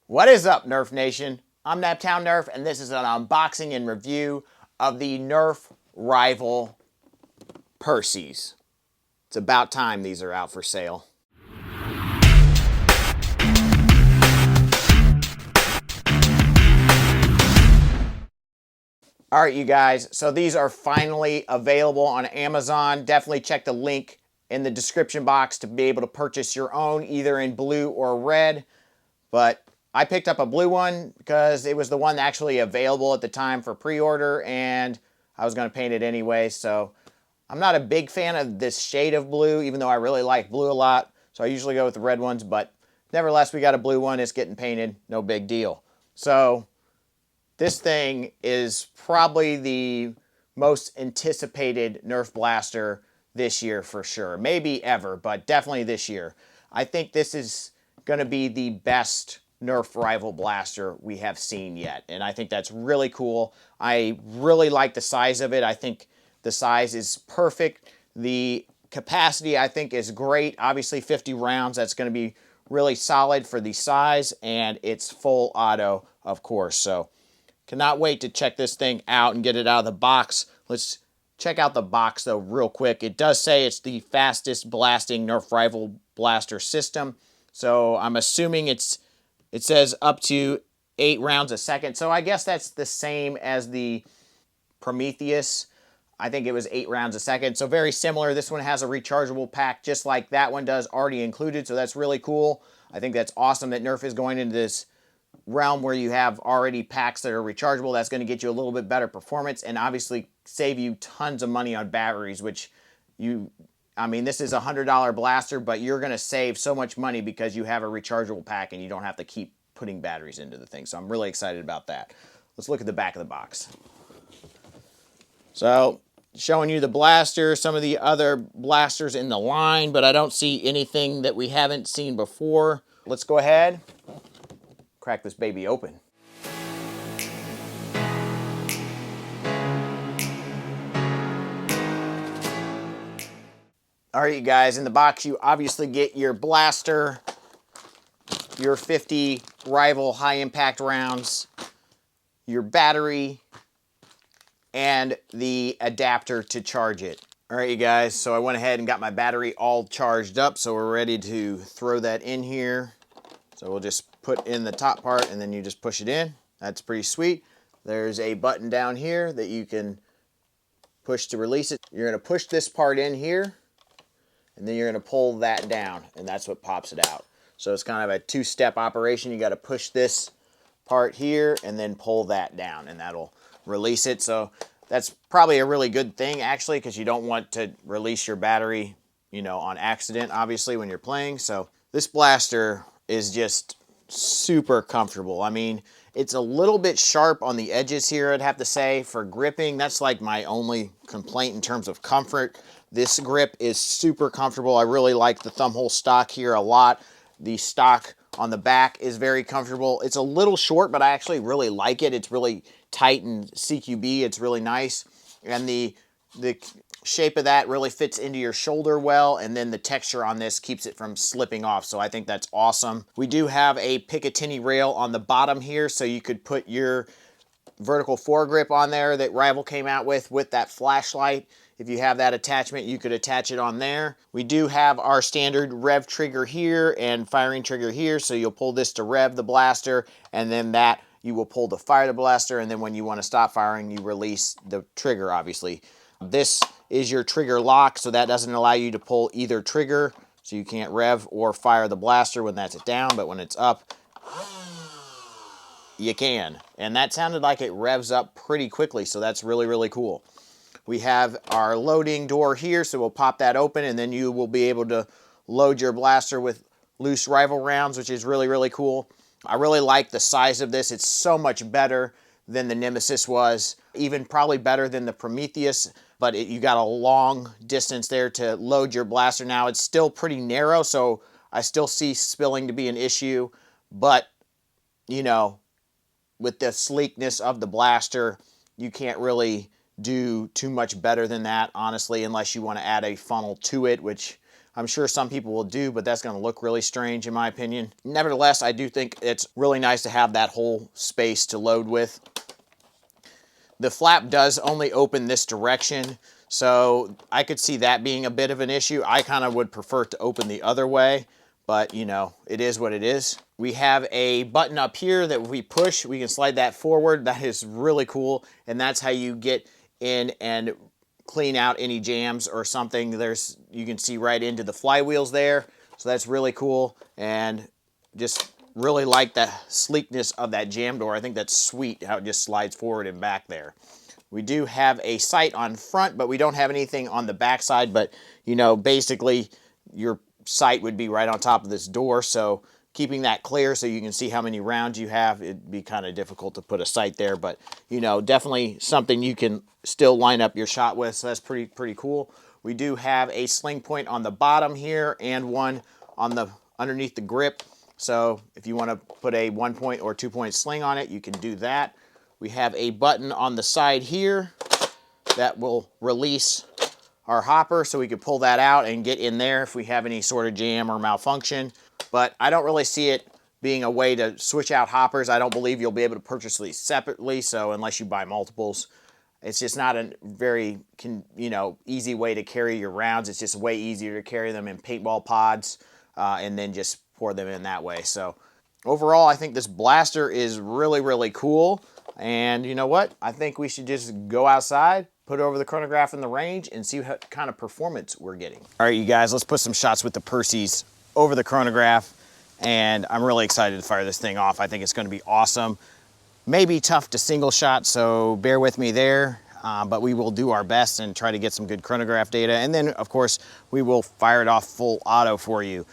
What is up, Nerf Nation? I'm Naptown Nerf, and this is an unboxing and review of the Nerf Rival Perseus. It's about time these are out for sale. All right, you guys, so these are finally available on Amazon. Definitely check the link in the description box to be able to purchase your own, either in blue or red. But I picked up a blue one because it was the one actually available at the time for pre-order, and I was going to paint it anyway. So I'm not a big fan of this shade of blue, even though I really like blue a lot. So I usually go with the red ones, but nevertheless, we got a blue one. It's getting painted. No big deal. So this thing is probably the most anticipated Nerf blaster this year for sure. Maybe ever, but definitely this year. I think this is going to be the best Nerf rival blaster we have seen yet. And I think that's really cool. I really like the size of it. I think the size is perfect. The capacity, I think, is great. Obviously, 50 rounds. That's going to be really solid for the size. And it's full auto, of course. So cannot wait to check this thing out and get it out of the box. Let's check out the box, though, real quick. It does say it's the fastest blasting Nerf Rival blaster system. So I'm assuming it says up to 8 rounds a second. So I guess that's the same as the Prometheus. I think it was 8 rounds a second. So very similar. This one has a rechargeable pack just like that one does, already included. So that's really cool. I think that's awesome that Nerf is going into this realm where you have already packs that are rechargeable. That's going to get you a little bit better performance and obviously save you tons of money on batteries, which this is a $100 blaster, but you're going to save so much money because you have a rechargeable pack and you don't have to keep putting batteries into the thing. So I'm really excited about that. Let's look at the back of the box. So showing you the blaster, some of the other blasters in the line, but I don't see anything that we haven't seen before. Let's go ahead, crack this baby open. All right, you guys, in the box, you obviously get your blaster, your 50 rival high impact rounds, your battery, and the adapter to charge it. All right, you guys, so I went ahead and got my battery all charged up, so we're ready to throw that in here. So we'll just put in the top part and then you just push it in. That's pretty sweet. There's a button down here that you can push to release it. You're going to push this part in here, and then you're going to pull that down, and that's what pops it out. So it's kind of a two-step operation. You got to push this part here and then pull that down, and that'll release it. So that's probably a really good thing, actually, because you don't want to release your battery, on accident, obviously, when you're playing. So this blaster is just super comfortable. I mean, it's a little bit sharp on the edges here, I'd have to say, for gripping. That's like my only complaint in terms of comfort. This grip is super comfortable. I really like the thumb hole stock here a lot. The stock on the back is very comfortable. It's a little short, but I actually really like it. It's really tight and CQB. It's really nice. And the shape of that really fits into your shoulder well, and then the texture on this keeps it from slipping off, so I think that's awesome. We do have a Picatinny rail on the bottom here, so you could put your vertical foregrip on there that Rival came out with that flashlight. If you have that attachment, you could attach it on there. We do have our standard rev trigger here and firing trigger here, so you'll pull this to rev the blaster, and then that you will pull to fire the blaster, and then when you want to stop firing, you release the trigger, obviously. This is your trigger lock, so that doesn't allow you to pull either trigger, so you can't rev or fire the blaster when that's down, but when it's up, you can. And that sounded like it revs up pretty quickly, so that's really, really cool. We have our loading door here, so we'll pop that open, and then you will be able to load your blaster with loose rival rounds, which is really, really cool. I really like the size of this. It's so much better than the Nemesis was, even probably better than the Prometheus, but you got a long distance there to load your blaster. Now, it's still pretty narrow, so I still see spilling to be an issue, but, with the sleekness of the blaster, you can't really do too much better than that, honestly, unless you want to add a funnel to it, which I'm sure some people will do, but that's going to look really strange in my opinion. Nevertheless, I do think it's really nice to have that whole space to load with. The flap does only open this direction, so I could see that being a bit of an issue. I kind of would prefer to open the other way, but you know, it is what it is. We have a button up here that if we push, we can slide that forward. That is really cool, and that's how you get in and clean out any jams or something. You can see right into the flywheels there, so that's really cool, and just really like the sleekness of that jam door. I think that's sweet how it just slides forward and back there. We do have a sight on front, but we don't have anything on the back side. But you know, basically your sight would be right on top of this door, so keeping that clear so you can see how many rounds you have, it'd be kind of difficult to put a sight there, but you know, definitely something you can still line up your shot with, so that's pretty cool. We do have a sling point on the bottom here and one on the underneath the grip, so if you want to put a 1-point or 2-point sling on it, you can do that. We have a button on the side here that will release our hopper, so we could pull that out and get in there if we have any sort of jam or malfunction. But I don't really see it being a way to switch out hoppers. I don't believe you'll be able to purchase these separately, so unless you buy multiples, it's just not a very easy way to carry your rounds. It's just way easier to carry them in paintball pods and then just pour them in that way. So overall, I think this blaster is really cool. And you know what? I think we should just go outside, put over the chronograph in the range, and see what kind of performance we're getting. All right, you guys, let's put some shots with the Perseus over the chronograph, and I'm really excited to fire this thing off. I think it's going to be awesome. Maybe tough to single shot, so bear with me there, but we will do our best and try to get some good chronograph data, and then of course we will fire it off full auto for you.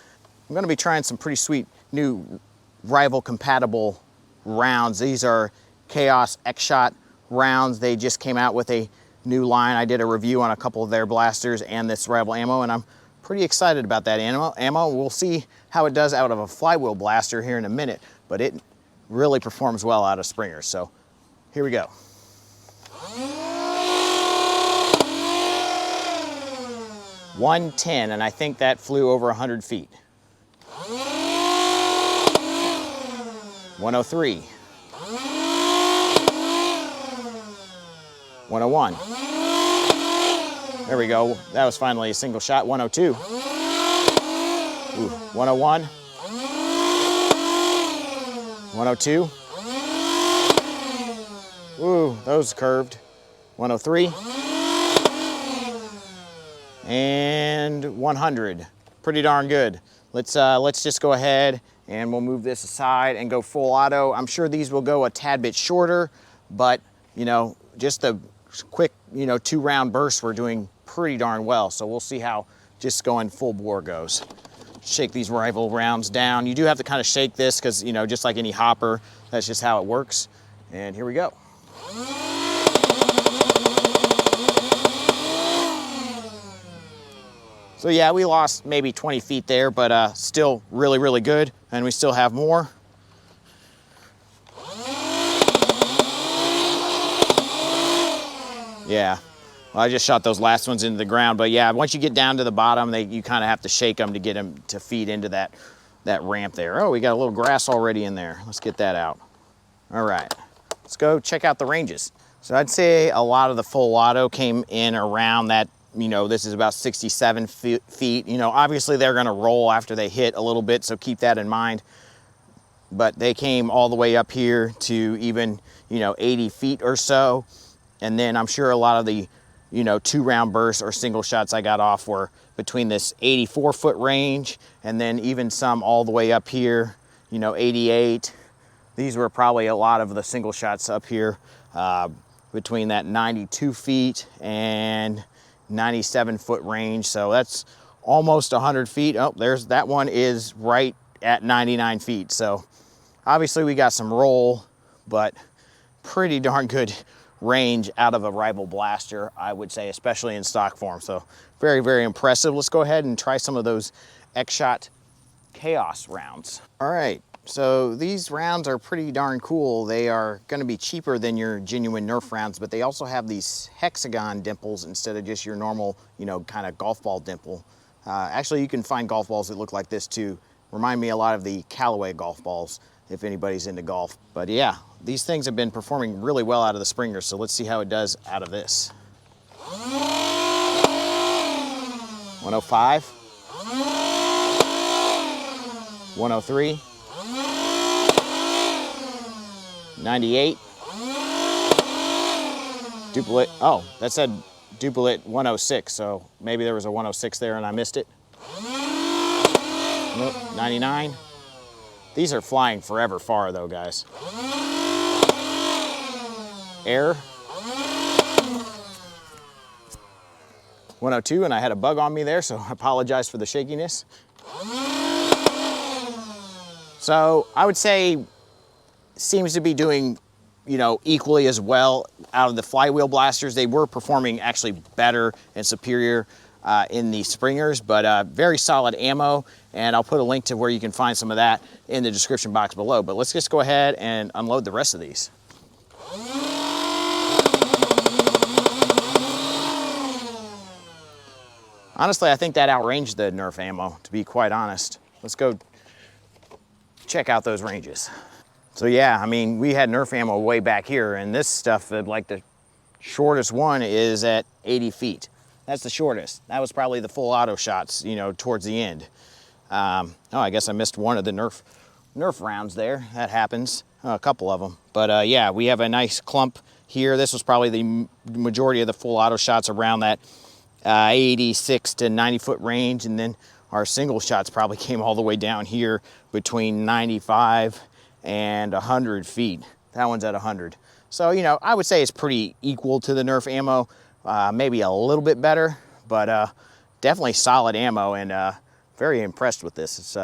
I'm going to be trying some pretty sweet new rival compatible rounds. These are Chaos X-Shot rounds. They just came out with a new line. I did a review on a couple of their blasters and this rival ammo, and I'm pretty excited about that ammo. We'll see how it does out of a flywheel blaster here in a minute, but it really performs well out of Springers. So here we go. .110, and I think that flew over 100 feet. 103. 101. There we go. That was finally a single shot. 102. Ooh, 101. 102. Ooh, those curved. 103. And 100. Pretty darn good. Let's just go ahead and we'll move this aside and go full auto. I'm sure these will go a tad bit shorter, but you know, just the quick, 2-round bursts we're doing pretty darn well. So we'll see how just going full bore goes. Shake these rival rounds down. You do have to kind of shake this because, just like any hopper, that's just how it works. And here we go. So yeah, we lost maybe 20 feet there, but still really good. And we still have more. Yeah, well, I just shot those last ones into the ground, but yeah, once you get down to the bottom, you kind of have to shake them to get them to feed into that ramp there. Oh, we got a little grass already in there. Let's get that out. All right, let's go check out the ranges. So I'd say a lot of the full auto came in around that, this is about 67 feet. Obviously they're gonna roll after they hit a little bit, so keep that in mind. But they came all the way up here to even, 80 feet or so. And then I'm sure a lot of the, 2-round bursts or single shots I got off were between this 84-foot range and then even some all the way up here, 88. These were probably a lot of the single shots up here between that 92 feet and 97-foot range. So that's almost 100 feet. Oh, that one is right at 99 feet. So obviously we got some roll, but pretty darn good range out of a rival blaster, I would say, especially in stock form. So very impressive. Let's go ahead and try some of those X-Shot Chaos rounds. All right, so these rounds are pretty darn cool. They are going to be cheaper than your genuine Nerf rounds, but they also have these hexagon dimples instead of just your normal, kind of golf ball dimple. Actually, you can find golf balls that look like this too. Remind me a lot of the Callaway golf balls, if anybody's into golf. But yeah, these things have been performing really well out of the Springer, so let's see how it does out of this. 105, 103, 98, duplicate. Oh, that said duplicate 106, so maybe there was a 106 there and I missed it. Nope, 99. These are flying forever far though, guys. Air. 102, and I had a bug on me there, so I apologize for the shakiness. So I would say seems to be doing, you know, equally as well out of the flywheel blasters. They were performing actually better and superior in the Springers, but very solid ammo, and I'll put a link to where you can find some of that in the description box below. But let's just go ahead and unload the rest of these. Honestly, I think that outranged the Nerf ammo, to be quite honest. Let's go check out those ranges. So yeah, I mean, we had Nerf ammo way back here, and this stuff, like the shortest one is at 80 feet. That's the shortest. That was probably the full auto shots, you know, towards the end. Oh, I guess I missed one of the Nerf rounds there. That happens, a couple of them. But yeah, we have a nice clump here. This was probably the majority of the full auto shots around that 86 to 90 foot range, and then our single shots probably came all the way down here between 95 and 100 feet. That one's at 100. So, you know, I would say it's pretty equal to the Nerf ammo, maybe a little bit better, but definitely solid ammo, and very impressed with this. It's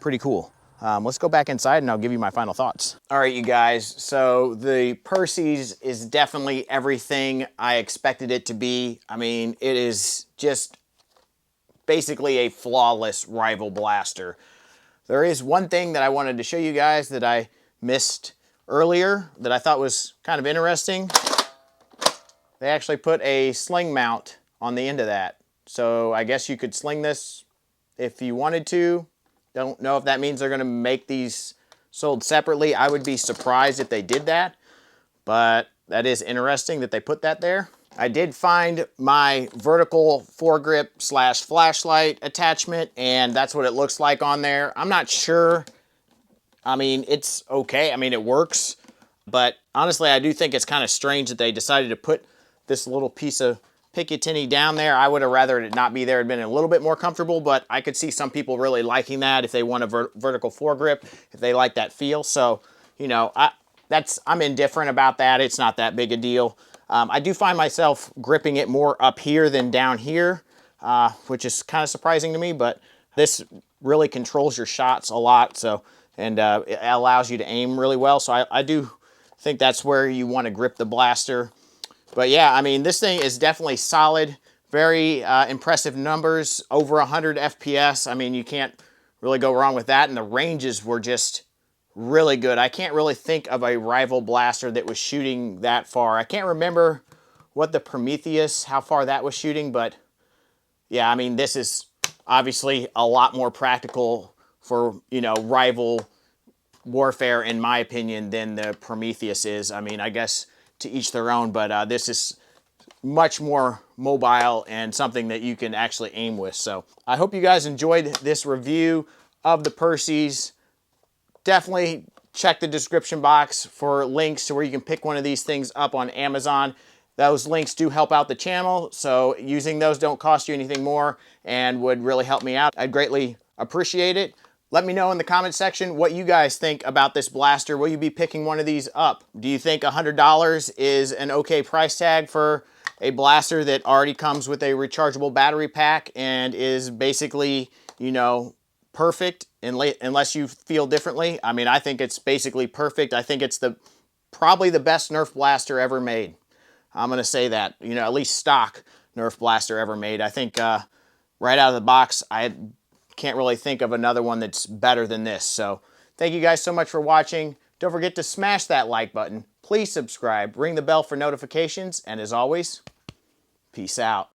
pretty cool. Let's go back inside and I'll give you my final thoughts. All right, you guys, so the Percy's is definitely everything I expected it to be. I mean, it is just basically a flawless rival blaster. There is one thing that I wanted to show you guys that I missed earlier that I thought was kind of interesting. They actually put a sling mount on the end of that. So I guess you could sling this if you wanted to. Don't know if that means they're going to make these sold separately. I would be surprised if they did that, but that is interesting that they put that there. I did find my vertical foregrip / flashlight attachment, and that's what it looks like on there. I'm not sure. I mean, it's okay. I mean, it works, but honestly, I do think it's kind of strange that they decided to put this little piece of Picatinny down there. I would have rather it not be there. It'd been a little bit more comfortable, but I could see some people really liking that if they want a vertical foregrip, if they like that feel. So, you know, I'm indifferent about that. It's not that big a deal. I do find myself gripping it more up here than down here, which is kind of surprising to me, but this really controls your shots a lot. So, and it allows you to aim really well. So I do think that's where you want to grip the blaster. But yeah, I mean, this thing is definitely solid, very impressive numbers, over 100 FPS. I mean, you can't really go wrong with that, and the ranges were just really good. I can't really think of a rival blaster that was shooting that far. I can't remember what the Prometheus, how far that was shooting, but yeah, I mean, this is obviously a lot more practical for, you know, rival warfare, in my opinion, than the Prometheus is. I mean, I guess to each their own, but this is much more mobile and something that you can actually aim with. So I hope you guys enjoyed this review of the Percy's. Definitely check the description box for links to where you can pick one of these things up on Amazon. Those links do help out the channel, so using those don't cost you anything more and would really help me out. I'd greatly appreciate it. Let me know in the comment section what you guys think about this blaster. Will you be picking one of these up? Do you think $100 is an okay price tag for a blaster that already comes with a rechargeable battery pack and is basically, you know, perfect unless you feel differently? I mean, I think it's basically perfect. I think it's probably the best Nerf blaster ever made. I'm going to say that, you know, at least stock Nerf blaster ever made. I think right out of the box, I can't really think of another one that's better than this. So thank you guys so much for watching. Don't forget to smash that like button. Please subscribe, ring the bell for notifications, and as always, peace out.